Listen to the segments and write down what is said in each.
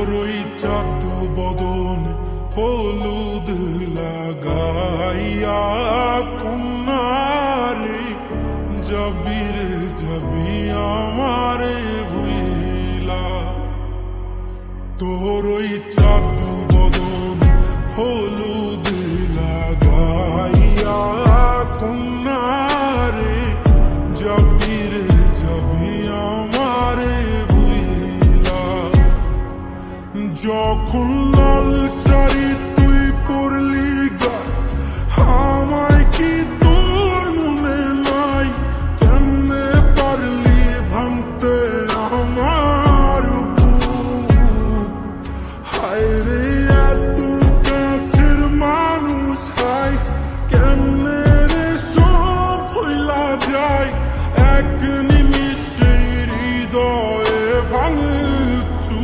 তোরই চাঁদ বদন হলুদ লাগাইয়া কন্যারে যাবি রে যাবি আমারে ভুইলা। তোরই চাঁদ বদন হলুদ লাগাইয়া কন্যারে যাবি রে যাবি আমারে ভুইলা। যখন লাল শাড়ি তুই পরলি গায় আমায় কি তোর মনে নাই? কেমনে পারলি ভাঙতে আমার বুক? হায় রে এত কাছের মানুষ হায় কেমনে রে সব ভুইলা যায়? এক নিমিষে হৃদয়ে ভাঙচু।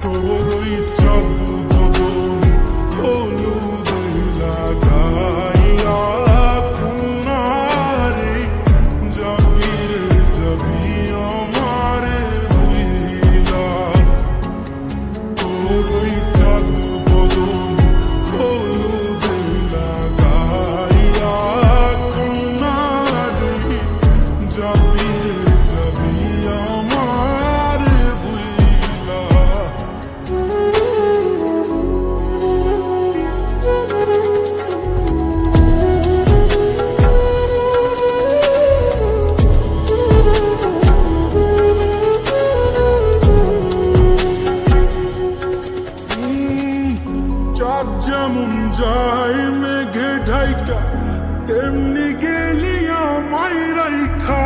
তোরই চাঁদ বদন হলুদ লাগাইয়া কন্যারে যাবি রে যাবি আমারে ভুইলা। তোরই চাঁদ বদন হলুদ লাগাইয়া কন্যারে যাবি রে যাবি আমারে ভুইলা। চাঁদ যেমন যায় মেঘে ঢাইকা তেমনি গেলি আমায় রাইখা।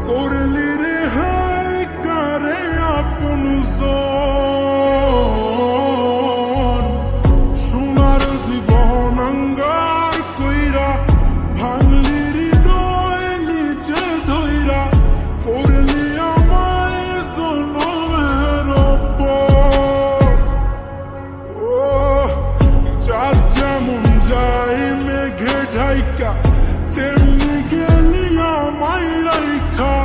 করলি রে হায় কারে আপন জন। সোনার জীবন আঙ্গার কইরা ভাঙলি হৃদয় নিচে ধইরা। করলি আমায় জনমের পর। ও চাঁদ যেমন যায় মেঘে ঢাইকা তেমনি গেলি আমায় রাইখা।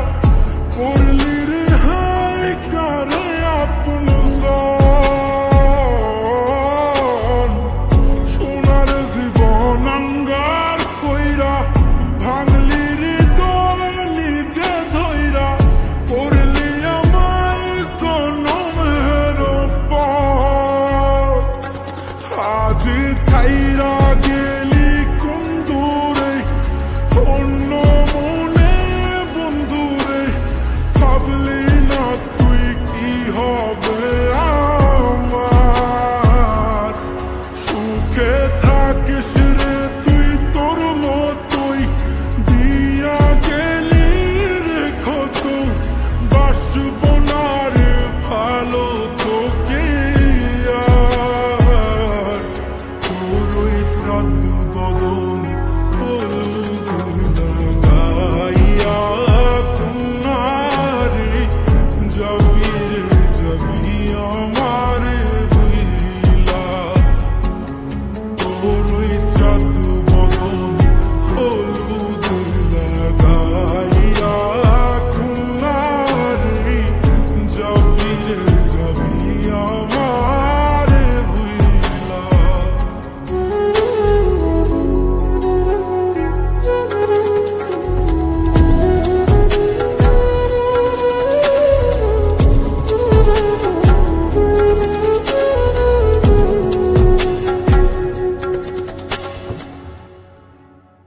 করলি রে হায় কারে আপন জন। সোনার জীবন আঙ্গার কইরা ভাঙলি হৃদয় নিজে ধইরা। করলি আমায় জনমের পর। আজ ছাইরা গেলি কোন দূরে অন্য মনে বন্ধুরে। ভাবলি না তুই কি হবে